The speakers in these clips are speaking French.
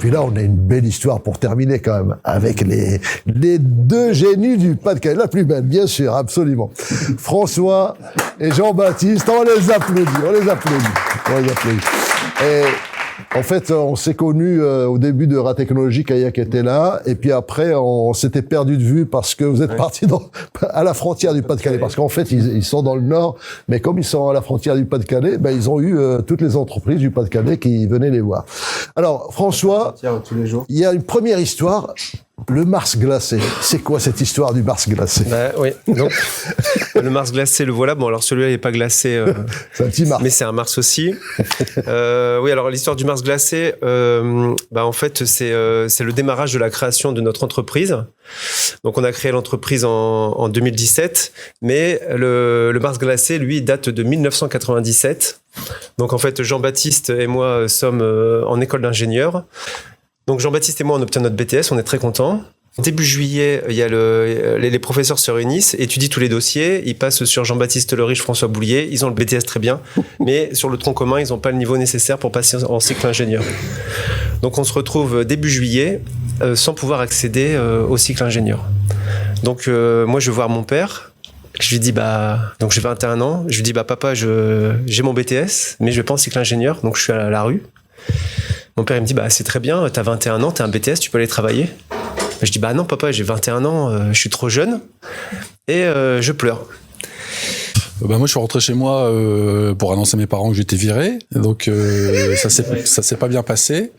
puis là, on a une belle histoire pour terminer quand même, avec les deux génies du Pas-de-Calais, la plus belle, bien sûr, absolument. François et Jean-Baptiste, on les applaudit. Et en fait, on s'est connus au début de Ratechnologie, Kayak était là, et puis après, on s'était perdu de vue parce que vous êtes partis à la frontière du Pas-de-Calais, parce qu'en fait, ils sont dans le nord, mais comme ils sont à la frontière du Pas-de-Calais, ben ils ont eu toutes les entreprises du Pas-de-Calais qui venaient les voir. Alors, François, il y a une première histoire. Le Mars glacé, c'est quoi cette histoire du Mars glacé? Oui, donc le Mars glacé, le voilà. Bon, alors celui-là, il n'est pas glacé, c'est un petit Mars, mais c'est un Mars aussi. Oui, alors l'histoire du Mars glacé, en fait, c'est le démarrage de la création de notre entreprise. Donc, on a créé l'entreprise en 2017, mais le Mars glacé, lui, date de 1997. Donc, en fait, Jean-Baptiste et moi sommes en école d'ingénieur. Donc Jean-Baptiste et moi, on obtient notre BTS, on est très contents. Début juillet, il y a les professeurs se réunissent, étudient tous les dossiers, ils passent sur Jean-Baptiste Le Riche, François Boulier, ils ont le BTS très bien, mais sur le tronc commun, ils n'ont pas le niveau nécessaire pour passer en cycle ingénieur. Donc on se retrouve début juillet sans pouvoir accéder au cycle ingénieur. Donc moi, je vais voir mon père. Je lui dis, donc j'ai 21 ans, je lui dis, papa, j'ai mon BTS, mais je vais pas en cycle ingénieur, donc je suis à la rue. Mon père, il me dit, c'est très bien, t'as 21 ans, t'as un BTS, tu peux aller travailler. Je dis, non, papa, j'ai 21 ans, je suis trop jeune. Et je pleure. Moi, je suis rentré chez moi pour annoncer à mes parents que j'étais viré. Donc, ça s'est pas bien passé.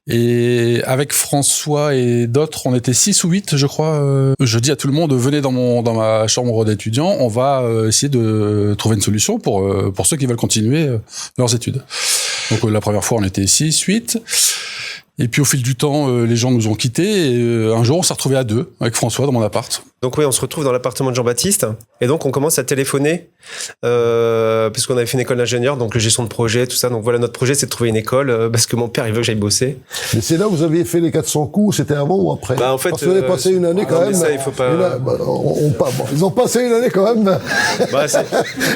Et avec François et d'autres, on était 6 ou 8, je crois. Je dis à tout le monde, venez dans ma chambre d'étudiant, on va essayer de trouver une solution pour ceux qui veulent continuer leurs études. Donc la première fois, on était 6, 8. Et puis au fil du temps, les gens nous ont quittés. Et un jour, on s'est retrouvés à 2 avec François dans mon appart. Donc oui, on se retrouve dans l'appartement de Jean-Baptiste. Et donc on commence à téléphoner, puisqu'on avait fait une école d'ingénieur, donc la gestion de projet, tout ça. Donc voilà, notre projet, c'est de trouver une école, parce que mon père, il veut que j'aille bosser. Mais c'est là où vous aviez fait les 400 coups, c'était avant ou après? En fait, parce que vous avez passé une année quand même. Ça, il faut pas... ils ont passé une année quand même.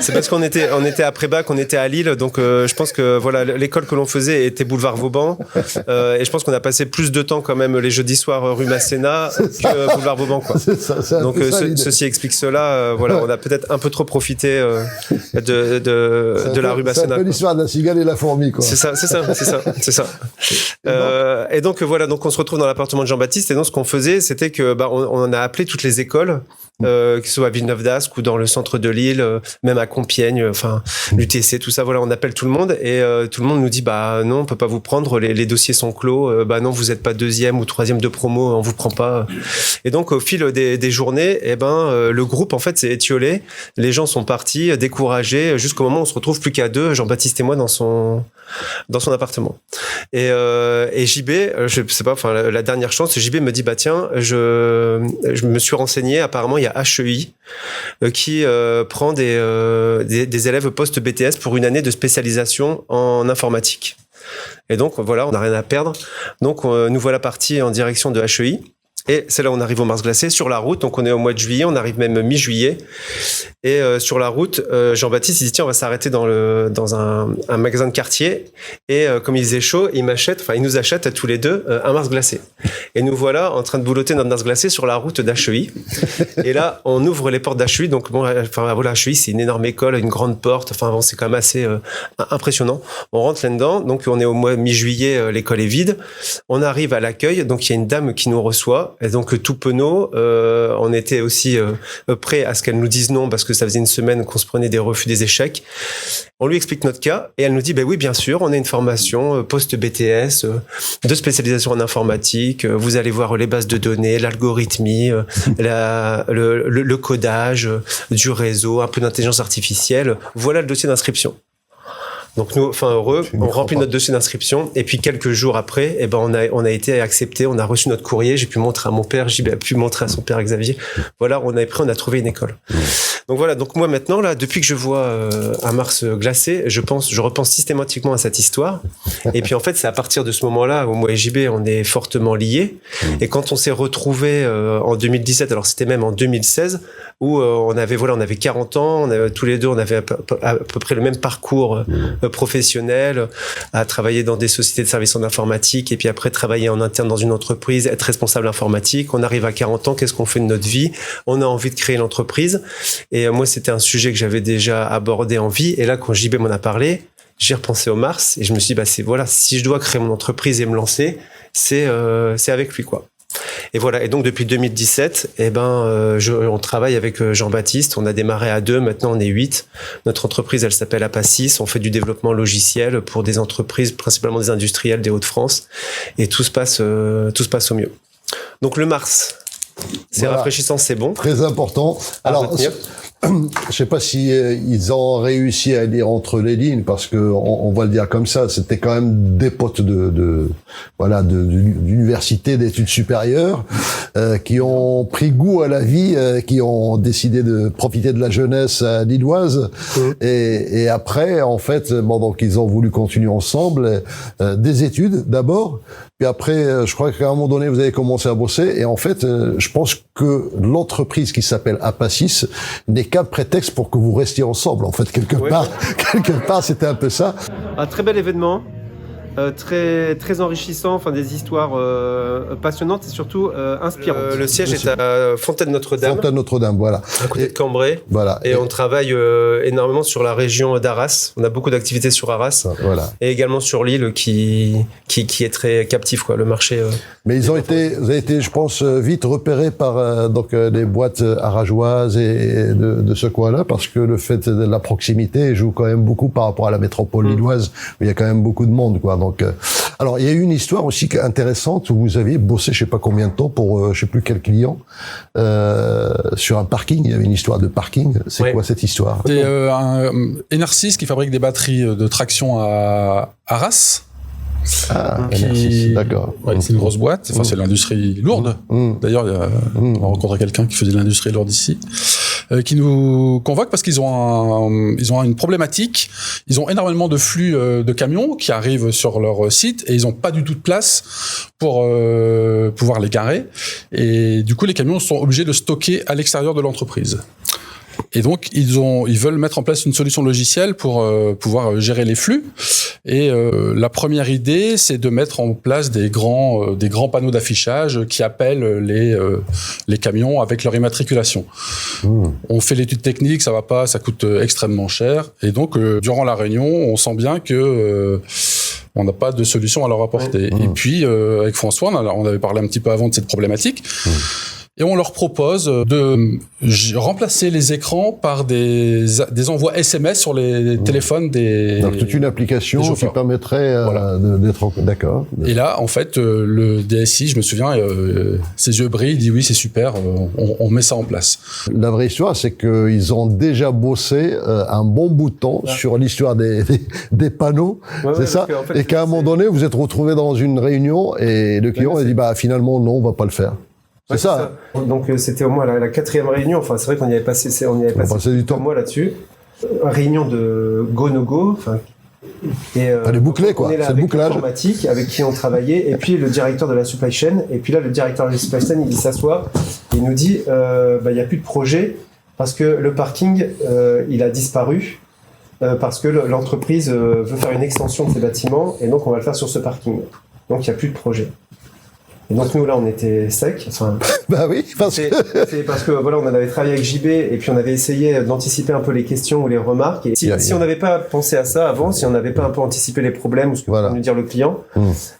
C'est parce qu'on était après bac, on était à Lille, donc je pense que voilà, l'école que l'on faisait était boulevard Vauban, et je pense qu'on a passé plus de temps quand même les jeudis soirs rue Masséna que boulevard Vauban, quoi. Donc ceci explique cela. Voilà, on a peut-être un peu trop profité de la rue Masséna. C'est un peu l'histoire de la cigale et la fourmi, quoi. C'est ça. Et donc voilà, donc on se retrouve dans l'appartement de Jean-Baptiste, et donc ce qu'on faisait, c'était que on a appelé toutes les écoles, que ce soit à Villeneuve d'Ascq ou dans le centre de Lille, même à Compiègne, enfin l'UTC, tout ça. Voilà, on appelle tout le monde, et tout le monde nous dit non, on peut pas vous prendre, les dossiers sont clos. Non, vous êtes pas 2e ou 3e de promo, on vous prend pas. Et donc au fil des journées, le groupe en fait s'est étiolé. Les gens sont partis découragés jusqu'au moment où on se retrouve plus qu'à 2, Jean-Baptiste et moi, dans son appartement. Et JB, je sais pas, enfin la dernière chance, JB me dit tiens, je me suis renseigné, apparemment il y a HEI qui prend des élèves post-BTS pour une année de spécialisation en informatique. Et donc voilà, on n'a rien à perdre. Donc nous voilà partis en direction de HEI. Et c'est là où on arrive au Mars glacé, sur la route. Donc on est au mois de juillet, on arrive même mi-juillet. Et sur la route, Jean-Baptiste, il dit tiens, on va s'arrêter dans un magasin de quartier. Et comme il faisait chaud, il nous achète à tous les deux un Mars glacé. Et nous voilà en train de boulotter notre Mars glacé sur la route d'HEI. Et là, on ouvre les portes d'HEI. Donc voilà, HEI, c'est une énorme école, une grande porte. C'est quand même assez impressionnant. On rentre là-dedans. Donc on est au mois mi-juillet, l'école est vide. On arrive à l'accueil. Donc il y a une dame qui nous reçoit. Et donc tout penaud, on était aussi prêt à ce qu'elle nous dise non, parce que ça faisait une semaine qu'on se prenait des refus, des échecs. On lui explique notre cas et elle nous dit oui, bien sûr, on a une formation post-BTS de spécialisation en informatique. Vous allez voir les bases de données, l'algorithmie, le codage du réseau, un peu d'intelligence artificielle. Voilà le dossier d'inscription. Donc nous, heureux, on remplit notre dossier d'inscription, et puis quelques jours après, on a été accepté, on a reçu notre courrier, j'ai pu montrer à mon père, j'ai pu montrer à son père Xavier. Voilà, on a trouvé une école. Donc voilà, donc moi maintenant là, depuis que je vois un Mars glacé, je repense systématiquement à cette histoire. Et puis en fait, c'est à partir de ce moment-là où moi et JB, on est fortement liés. Et quand on s'est retrouvés en 2017, alors c'était même en 2016, où on avait 40 ans, tous les deux, on avait à peu près le même parcours professionnel, à travailler dans des sociétés de services en informatique, et puis après travailler en interne dans une entreprise, être responsable informatique. On arrive à 40 ans, qu'est-ce qu'on fait de notre vie? On a envie de créer l'entreprise. Et moi, c'était un sujet que j'avais déjà abordé en vie. Et là, quand JB m'en a parlé, j'ai repensé au Mars et je me suis dit, si je dois créer mon entreprise et me lancer, c'est avec lui, quoi. Et voilà. Et donc, depuis 2017, on travaille avec Jean-Baptiste. On a démarré à 2. Maintenant, on est 8. Notre entreprise, elle s'appelle Apasys. On fait du développement logiciel pour des entreprises, principalement des industriels des Hauts-de-France. Et tout se passe au mieux. Donc, le Mars, c'est rafraîchissant, c'est bon. Très important. Alors, je sais pas si ils ont réussi à lire entre les lignes, parce que on va le dire comme ça, c'était quand même des potes d'université, d'études supérieures, qui ont pris goût à la vie, qui ont décidé de profiter de la jeunesse lilloise, et après, en fait, donc ils ont voulu continuer ensemble des études d'abord. Puis après, je crois qu'à un moment donné, vous avez commencé à bosser. Et en fait, je pense que l'entreprise qui s'appelle Apasys n'est qu'un prétexte pour que vous restiez ensemble. En fait, quelque part, c'était un peu ça. Un très bel événement. Très, très enrichissant, enfin des histoires passionnantes et surtout inspirantes. Le siège est à Fontaine-Notre-Dame. Fontaine-Notre-Dame, voilà. À côté de Cambrai. Voilà. Et on travaille énormément sur la région d'Arras. On a beaucoup d'activités sur Arras. Voilà. Et également sur l'île qui est très captif, quoi, le marché. Mais vous avez été, je pense, vite repérés par des boîtes arageoises et de ce coin-là, parce que le fait de la proximité joue quand même beaucoup par rapport à la métropole lilloise, où il y a quand même beaucoup de monde, quoi. Donc, alors il y a eu une histoire aussi intéressante où vous aviez bossé, je sais pas combien de temps pour, je sais plus quel client, sur un parking. Il y avait une histoire de parking. C'est quoi cette histoire? C'est Enersys qui fabrique des batteries de traction à Arras. Enersys, d'accord. Ouais, c'est une grosse boîte. Enfin, c'est l'industrie lourde. D'ailleurs, on a rencontré quelqu'un qui faisait de l'industrie lourde ici, qui nous convoque parce qu'ils ont une problématique. Ils ont énormément de flux de camions qui arrivent sur leur site et ils ont pas du tout de place pour pouvoir les garer. Et du coup, les camions sont obligés de stocker à l'extérieur de l'entreprise. Et donc, ils veulent mettre en place une solution logicielle pour pouvoir gérer les flux. Et la première idée, c'est de mettre en place des grands panneaux d'affichage qui appellent les camions avec leur immatriculation. On fait l'étude technique, ça va pas, ça coûte extrêmement cher. Et donc, durant la réunion, on sent bien que on n'a pas de solution à leur apporter. Et puis, avec François, on avait parlé un petit peu avant de cette problématique. Et on leur propose de remplacer les écrans par des envois SMS sur les téléphones des... Donc toute une application qui permettrait d'être... D'accord. Et là, en fait, le DSI, je me souviens, ses yeux brillent, il dit oui, c'est super, on met ça en place. La vraie histoire, c'est qu'ils ont déjà bossé un bon bout de temps sur l'histoire des panneaux, c'est ça, en fait, et qu'à un moment donné, vous êtes retrouvé dans une réunion et le client a dit finalement non, on va pas le faire. C'est ça. Donc c'était au moins la 4e réunion. Enfin, c'est vrai qu'on y avait passé du temps. Un mois là-dessus. Réunion de go no go. Les bouclés, quoi. C'est le bouclage. Informatique avec qui on travaillait, et puis le directeur de la supply chain. Et puis là, le directeur de la supply chain, il s'assoit, il nous dit, il y a plus de projet parce que le parking, il a disparu. Parce que l'entreprise veut faire une extension de ses bâtiments, et donc on va le faire sur ce parking. Donc il n'y a plus de projet. Et donc nous là on était sec. Enfin, oui, c'est parce que voilà, on en avait travaillé avec JB et puis on avait essayé d'anticiper un peu les questions ou les remarques. Et si on n'avait pas pensé à ça avant, si on n'avait pas un peu anticipé les problèmes ou ce que peut nous dire le client,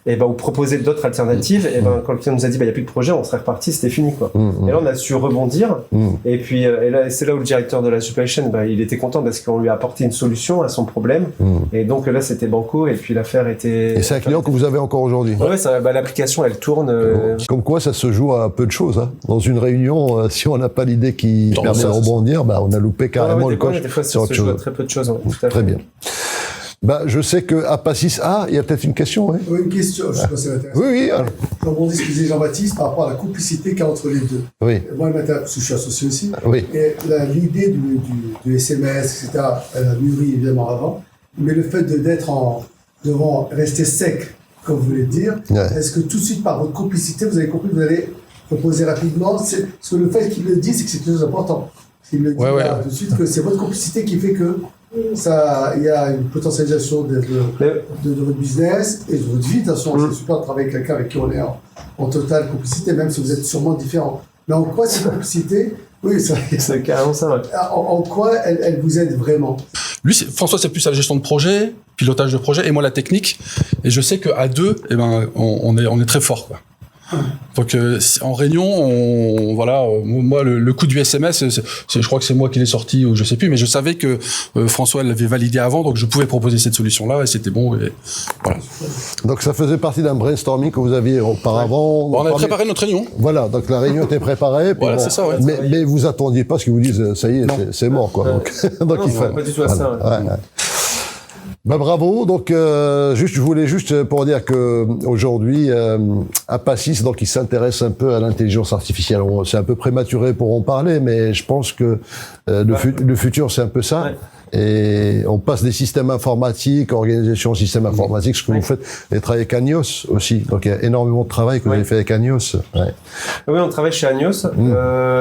ou proposer d'autres alternatives, quand le client nous a dit il n'y a plus de projet, on serait reparti, c'était fini, quoi. Et là on a su rebondir. Et puis là c'est là où le directeur de la supply chain, il était content parce qu'on lui a apporté une solution à son problème. Et donc là c'était banco et puis l'affaire était. Et c'est un client que vous avez encore aujourd'hui. Ouais, l'application elle tourne. Comme quoi, ça se joue à peu de choses. Hein. Dans une réunion, si on n'a pas l'idée qui permet de rebondir, on a loupé carrément le coche sur autre chose. Très peu de choses. Très bien. Je sais que Apasys, il y a peut-être une question. Oui, une question. Je sais pas si ça m'intéresse. Oui. Je rebondis ce que disait Jean-Baptiste par rapport à la complicité qu'il y a entre les deux. Oui. Moi, elle m'intéresse parce que je suis associé aussi. Oui. Et l'idée du SMS, etc., elle a mûri évidemment avant. Mais le fait devant rester sec, comme vous voulez dire, est-ce que tout de suite, par votre complicité, vous avez compris que vous allez proposer rapidement? Parce que le fait qu'il le dise, c'est que c'est très important. Il le dit tout de suite que c'est votre complicité qui fait que il y a une potentialisation de votre business et de votre vie. De toute façon, c'est super de travailler avec quelqu'un avec qui on est en totale complicité, même si vous êtes sûrement différents. Mais en quoi cette complicité, c'est carrément ça. Ouais. En quoi elle vous aide vraiment? Lui, François, c'est plus la gestion de projet, pilotage de projet, et moi la technique. Et je sais qu'à deux, on est très fort, quoi. Donc en réunion, moi le coup du SMS, je crois que c'est moi qui l'ai sorti ou je sais plus, mais je savais que François l'avait validé avant, donc je pouvais proposer cette solution-là et c'était bon. Et voilà. Donc ça faisait partie d'un brainstorming que vous aviez auparavant. On avait préparé notre réunion. Voilà, donc la réunion était préparée. Voilà, c'est ça. Ouais. Mais vous attendiez pas ce qu'ils vous disent, ça y est, c'est mort, quoi. Donc il fallait. Pas du tout à ça. Ouais. Bah bravo. Donc je voulais juste pour dire que aujourd'hui Apasys, donc il s'intéresse un peu à l'intelligence artificielle. C'est un peu prématuré pour en parler, mais je pense que le futur c'est un peu ça. Ouais. Et on passe des systèmes informatiques, organisation systèmes informatiques, ce que vous faites, et travaillez avec Agnos aussi. Donc il y a énormément de travail que vous avez fait avec Agnos. Ouais. Oui, on travaille chez Agnos.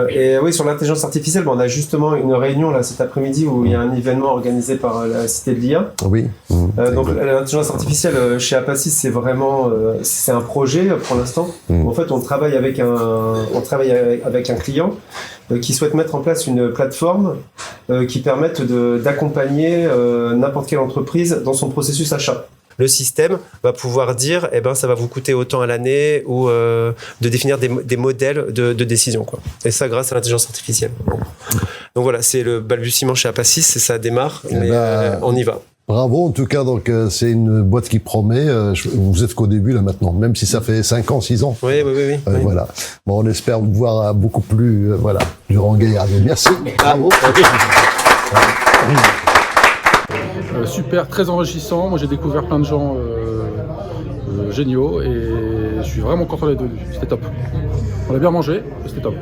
Et oui, sur l'intelligence artificielle, on a justement une réunion là cet après-midi où il y a un événement organisé par la Cité de l'IA. Oui. Donc l'intelligence artificielle chez Apasys, c'est vraiment c'est un projet pour l'instant. En fait, on travaille avec un client qui souhaite mettre en place une plateforme qui permette d'accompagner n'importe quelle entreprise dans son processus achat. Le système va pouvoir dire, ça va vous coûter autant à l'année, ou de définir des modèles de décision, quoi. Et ça, grâce à l'intelligence artificielle. Donc voilà, c'est le balbutiement chez Apasys, et ça démarre, mais on y va. Bravo, en tout cas, donc c'est une boîte qui promet. Vous êtes qu'au début là maintenant, même si ça fait 5 ans, 6 ans. Oui. Voilà. Bon, on espère vous voir beaucoup plus, durant Gaillard. Merci. Bravo. Super, très enrichissant. Moi, j'ai découvert plein de gens géniaux et je suis vraiment content d'être venu. C'était top. On a bien mangé, c'était top.